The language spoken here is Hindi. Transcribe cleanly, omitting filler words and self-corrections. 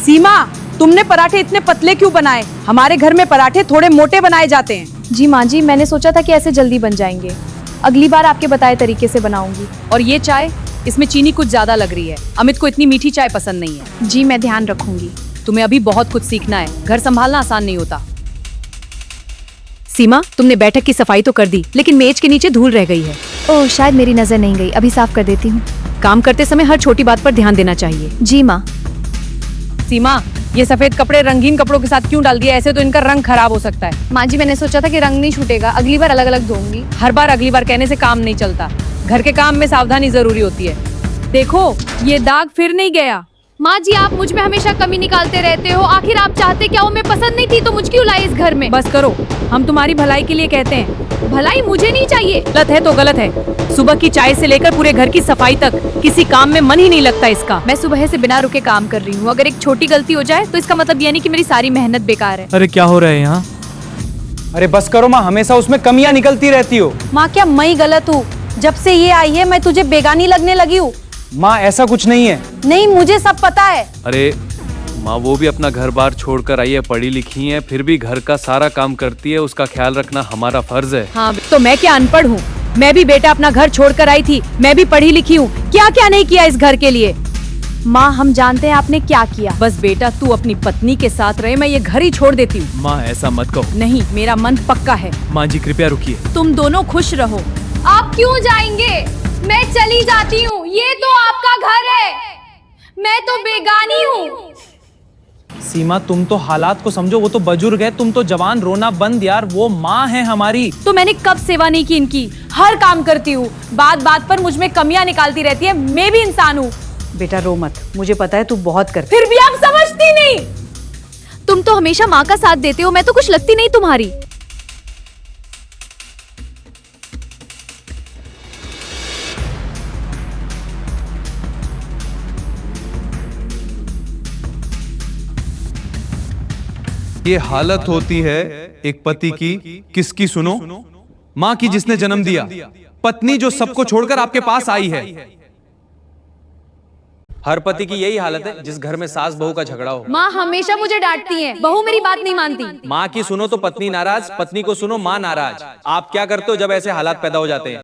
सीमा, तुमने पराठे इतने पतले क्यों बनाए? हमारे घर में पराठे थोड़े मोटे बनाए जाते हैं। जी माँ जी, मैंने सोचा था कि ऐसे जल्दी बन जाएंगे। अगली बार आपके बताए तरीके से बनाऊंगी। और ये चाय, इसमें चीनी कुछ ज्यादा लग रही है। अमित को इतनी मीठी चाय पसंद नहीं है। जी मैं ध्यान रखूंगी। तुम्हें अभी बहुत कुछ सीखना है। घर संभालना आसान नहीं होता। सीमा, तुमने बैठक की सफाई तो कर दी, लेकिन मेज के नीचे धूल रह गई है। ओह, शायद मेरी नजर नहीं गई। अभी साफ कर देती हूँ। काम करते समय हर छोटी बात पर ध्यान देना चाहिए। जी माँ। सीमा, ये सफेद कपड़े रंगीन कपड़ों के साथ क्यों डाल दिया? ऐसे तो इनका रंग खराब हो सकता है। माँ जी, मैंने सोचा था कि रंग नहीं छूटेगा, अगली बार अलग अलग धोऊंगी। हर बार अगली बार कहने से काम नहीं चलता। घर के काम में सावधानी जरूरी होती है। देखो, ये दाग फिर नहीं गया। माँ जी, आप मुझ में हमेशा कमी निकालते रहते हो। आखिर आप चाहते क्या हो? मैं पसंद नहीं थी तो मुझ क्यों लाई इस घर में? बस करो, हम तुम्हारी भलाई के लिए कहते हैं। भलाई मुझे नहीं चाहिए। गलत है तो गलत है। सुबह की चाय से लेकर पूरे घर की सफाई तक किसी काम में मन ही नहीं लगता इसका। मैं सुबह से बिना रुके काम कर रही हूँ। अगर एक छोटी गलती हो जाए तो इसका मतलब ये नहीं कि मेरी सारी मेहनत बेकार है। अरे क्या हो रहा है यहाँ? अरे बस करो माँ, हमेशा उसमें कमियां निकलती रहती हो। माँ, क्या मैं गलत हूँ? जब से ये आई है मैं तुझे बेगानी लगने लगी हूँ। माँ ऐसा कुछ नहीं है। नहीं, मुझे सब पता है। अरे माँ, वो भी अपना घर बार छोड़कर आई है, पढ़ी लिखी है, फिर भी घर का सारा काम करती है। उसका ख्याल रखना हमारा फर्ज है। हाँ, तो मैं क्या अनपढ़ हूँ? मैं भी बेटा अपना घर छोड़कर आई थी। मैं भी पढ़ी लिखी हूँ। क्या क्या नहीं किया इस घर के लिए। माँ, हम जानते हैं आपने क्या किया। बस बेटा, तू अपनी पत्नी के साथ रहे, मैं ये घर ही छोड़ देती हूँ। माँ ऐसा मत कहो। नहीं, मेरा मन पक्का है। माँ जी कृपया रुकिए। तुम दोनों खुश रहो। आप क्यों जाएंगे? मैं चली जाती हूँ। ये तो आपका घर है, मैं तो बेगानी हूँ। सीमा, तुम तो हालात को समझो। वो तो बुजुर्ग है, तुम तो जवान। रोना बंद यार, वो माँ है हमारी। तो मैंने कब सेवा नहीं की इनकी? हर काम करती हूँ, बात बात पर मुझ में कमियां निकालती रहती है। मैं भी इंसान हूँ। बेटा रो मत, मुझे पता है तू बहुत करती, फिर भी आप समझती नहीं। तुम तो हमेशा माँ का साथ देते हो, मैं तो कुछ लगती नहीं तुम्हारी। ये हालत होती है एक पति की। किसकी सुनो? मां की जिसने जन्म दिया, पत्नी जो सबको छोड़कर आपके पास आई है। हर पति की यही हालत है जिस घर में सास बहू का झगड़ा हो। माँ हमेशा मुझे डांटती है, बहू मेरी बात नहीं मानती। माँ की सुनो तो पत्नी नाराज, पत्नी को सुनो माँ नाराज। आप क्या करते हो जब ऐसे हालात पैदा हो जाते हैं?